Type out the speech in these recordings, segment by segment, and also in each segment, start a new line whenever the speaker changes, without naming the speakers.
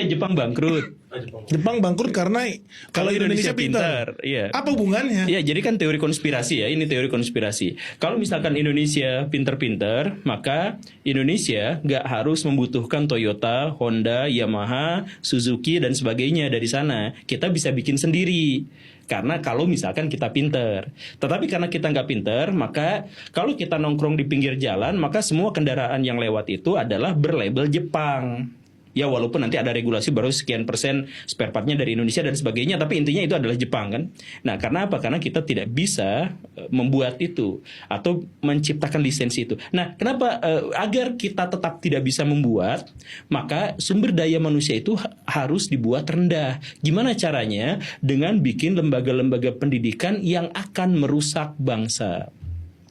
Jepang bangkrut.
Jepang bangkrut karena kalau Indonesia pintar.
Iya.
Apa hubungannya?
Iya, jadi kan teori konspirasi ya. Ini teori konspirasi. Kalau misalkan Indonesia pinter-pinter, maka Indonesia nggak harus membutuhkan Toyota, Honda, Yamaha, Suzuki dan sebagainya dari sana. Kita bisa bikin sendiri. Karena kalau misalkan kita pinter. Tetapi karena kita nggak pinter, maka kalau kita nongkrong di pinggir jalan, maka semua kendaraan yang lewat itu adalah berlabel Jepang. Ya walaupun nanti ada regulasi baru sekian persen spare partnya dari Indonesia dan sebagainya, tapi intinya itu adalah Jepang kan. Nah karena apa? Karena kita tidak bisa membuat itu atau menciptakan lisensi itu. Nah kenapa? Agar kita tetap tidak bisa membuat, maka sumber daya manusia itu harus dibuat rendah. Gimana caranya? Dengan bikin lembaga-lembaga pendidikan yang akan merusak bangsa.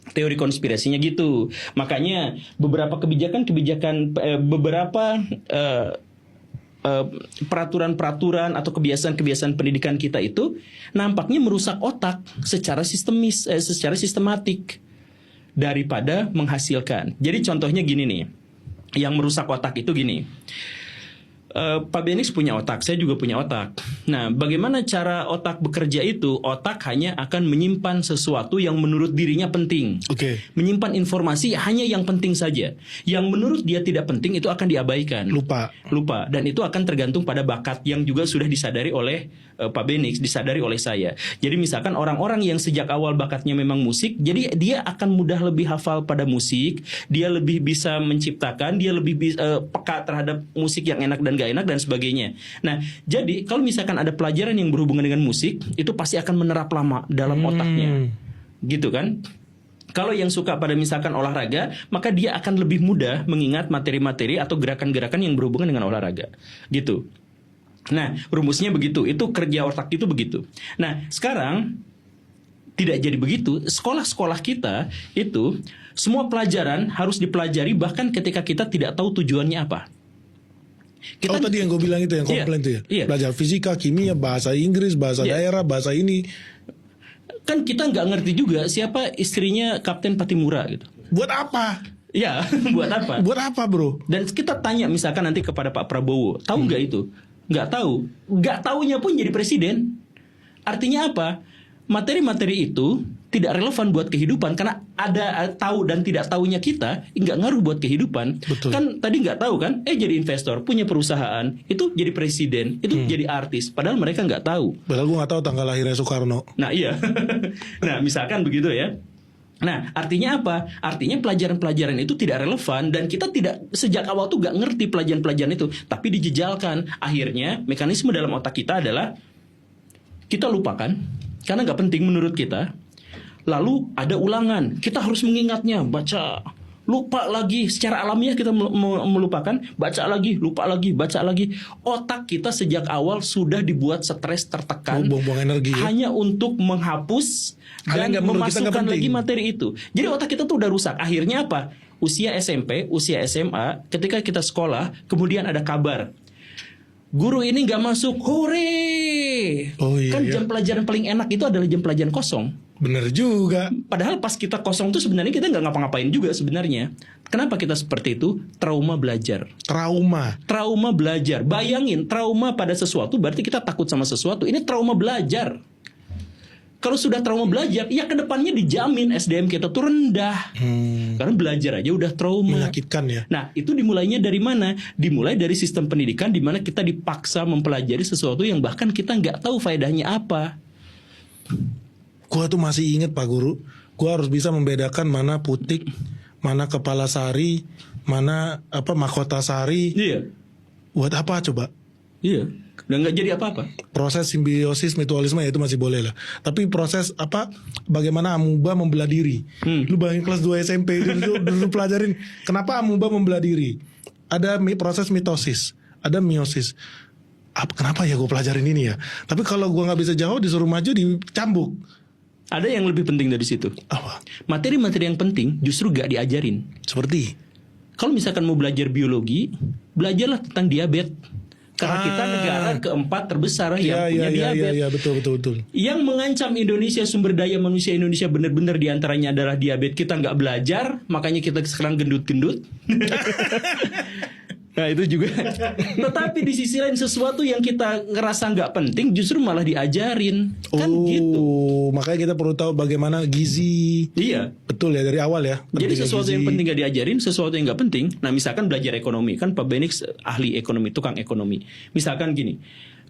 Teori konspirasinya gitu. Makanya beberapa peraturan-peraturan atau kebiasaan-kebiasaan pendidikan kita itu nampaknya merusak otak secara sistematik daripada menghasilkan. Jadi contohnya gini nih, yang merusak otak itu gini. Pak Benix punya otak, saya juga punya otak. Nah, bagaimana cara otak bekerja itu? Otak hanya akan menyimpan sesuatu yang menurut dirinya penting.
Oke.
Menyimpan informasi hanya yang penting saja. Yang menurut dia tidak penting itu akan diabaikan.
Lupa.
Dan itu akan tergantung pada bakat yang juga sudah disadari oleh Pak Benix, disadari oleh saya. Jadi misalkan orang-orang yang sejak awal bakatnya memang musik, jadi dia akan mudah lebih hafal pada musik, dia lebih bisa menciptakan, dia lebih peka terhadap musik yang enak dan gak enak dan sebagainya. Nah, jadi kalau misalkan ada pelajaran yang berhubungan dengan musik, itu pasti akan menerap lama dalam otaknya. Gitu kan? Kalau yang suka pada misalkan olahraga, maka dia akan lebih mudah mengingat materi-materi atau gerakan-gerakan yang berhubungan dengan olahraga. Gitu. Nah, rumusnya begitu. Itu kerja otak itu begitu. Nah, sekarang tidak jadi begitu. Sekolah-sekolah kita itu semua pelajaran harus dipelajari bahkan ketika kita tidak tahu tujuannya apa.
Tadi yang gue bilang itu yang komplain itu ya.
Iya.
Belajar fisika, kimia, bahasa Inggris, bahasa daerah, bahasa ini.
Kan kita nggak ngerti juga siapa istrinya Kapten Patimura gitu.
Buat apa?
Ya, buat apa?
Buat apa, bro?
Dan kita tanya misalkan nanti kepada Pak Prabowo, tahu nggak itu? Nggak tahu. Nggak taunya pun jadi presiden. Artinya apa? Materi-materi itu tidak relevan buat kehidupan karena ada tahu dan tidak tahunya kita nggak ngaruh buat kehidupan.
Betul.
Kan tadi nggak tahu kan? Jadi investor, punya perusahaan, itu jadi presiden, itu jadi artis. Padahal mereka nggak tahu.
Padahal gue gak tahu tanggal lahirnya Soekarno.
Nah iya. Nah misalkan begitu ya. Nah artinya apa? Artinya pelajaran-pelajaran itu tidak relevan dan kita tidak sejak awal tuh gak ngerti pelajaran-pelajaran itu, tapi dijejalkan. Akhirnya mekanisme dalam otak kita adalah kita lupakan karena gak penting menurut kita. Lalu ada ulangan, kita harus mengingatnya, baca, lupa lagi. Secara alamiah kita melupakan, baca lagi, lupa lagi, baca lagi. Otak kita sejak awal sudah dibuat stres, tertekan,
buang-buang energi ya?
hanya untuk menghapus
Hal
dan
yang menurut kita nggak
memasukkan
penting.
lagi materi itu. Jadi otak kita tuh udah rusak. Akhirnya apa? Usia SMP, usia SMA, ketika kita sekolah, kemudian ada kabar, guru ini nggak masuk, hore!
Oh, iya,
Kan
iya.
jam pelajaran paling enak itu adalah jam pelajaran kosong.
Bener juga.
Padahal pas kita kosong tuh sebenarnya kita nggak ngapa-ngapain juga sebenarnya. Kenapa kita seperti itu? Trauma belajar. Trauma belajar. Bayangin, trauma pada sesuatu berarti kita takut sama sesuatu. Ini trauma belajar. Kalau sudah trauma belajar, ya kedepannya dijamin SDM kita tuh rendah. Karena belajar aja udah trauma.
Menyakitkan ya.
Nah, itu dimulainya dari mana? Dimulai dari sistem pendidikan di mana kita dipaksa mempelajari sesuatu yang bahkan kita nggak tahu faedahnya apa.
Gua tuh masih inget Pak Guru, gua harus bisa membedakan mana putik, mana kepala sari, mana mahkota sari.
Iya.
Buat apa coba?
Iya. Dan nggak jadi apa-apa.
Proses simbiosis mutualisme ya itu masih boleh lah. Tapi proses bagaimana amuba membelah diri. Lu bayangin kelas 2 SMP dulu pelajarin kenapa amuba membelah diri. Ada proses mitosis, ada meiosis. Kenapa ya gue pelajarin ini ya? Tapi kalau gue nggak bisa jawab disuruh maju dicambuk.
Ada yang lebih penting dari situ.
Apa?
Materi-materi yang penting justru gak diajarin.
Seperti?
Kalau misalkan mau belajar biologi, belajarlah tentang diabetes. Karena kita negara keempat terbesar yang punya diabetes.
Iya, betul.
Yang mengancam Indonesia, sumber daya manusia Indonesia benar-benar diantaranya adalah diabetes. Kita nggak belajar, makanya kita sekarang gendut-gendut. Nah itu juga. Tetapi di sisi lain sesuatu yang kita ngerasa nggak penting justru malah diajarin. Kan gitu.
Makanya kita perlu tahu bagaimana gizi.
Iya.
Betul ya dari awal ya.
Jadi
pentingnya
sesuatu
gizi.
yang penting gak diajarin, sesuatu yang nggak penting. Nah misalkan belajar ekonomi, kan Pak Benix ahli ekonomi, tukang ekonomi. Misalkan gini,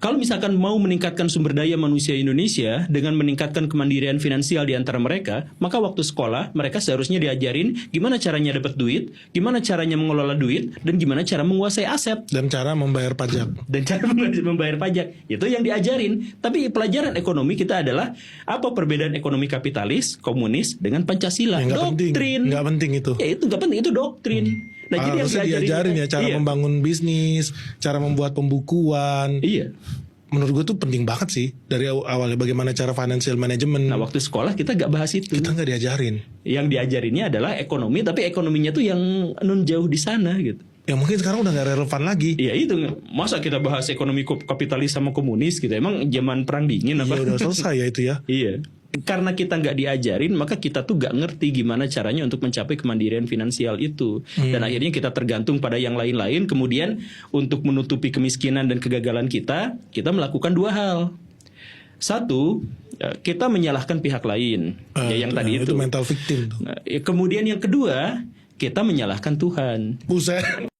kalau misalkan mau meningkatkan sumber daya manusia Indonesia dengan meningkatkan kemandirian finansial di antara mereka, maka waktu sekolah mereka seharusnya diajarin gimana caranya dapat duit, gimana caranya mengelola duit, dan gimana cara menguasai aset.
Dan cara membayar pajak.
Dan cara membayar pajak itu yang diajarin. Tapi pelajaran ekonomi kita adalah apa perbedaan ekonomi kapitalis, komunis dengan Pancasila.
Yang
Doktrin.
Nggak penting itu.
Ya itu nggak penting, itu doktrin. Nah jadi yang
Harusnya diajarin ya cara
iya.
membangun bisnis, cara membuat pembukuan.
Iya.
Menurut gue tuh penting banget sih dari awalnya bagaimana cara financial management.
Nah waktu sekolah kita nggak bahas itu.
Kita nggak diajarin.
Yang diajarinnya adalah ekonomi, tapi ekonominya tuh yang nun jauh di sana gitu.
Ya mungkin sekarang udah nggak relevan lagi.
Iya itu, masa kita bahas ekonomi kapitalis sama komunis gitu? Emang zaman perang dingin apa?
Ya udah selesai ya itu ya.
Iya. Karena kita nggak diajarin, maka kita tuh nggak ngerti gimana caranya untuk mencapai kemandirian finansial itu. Dan akhirnya kita tergantung pada yang lain-lain. Kemudian untuk menutupi kemiskinan dan kegagalan kita melakukan dua hal. Satu, kita menyalahkan pihak lain. Ya, yang tadi itu.
Itu mental victim tuh.
Kemudian yang kedua, kita menyalahkan Tuhan.
Buset.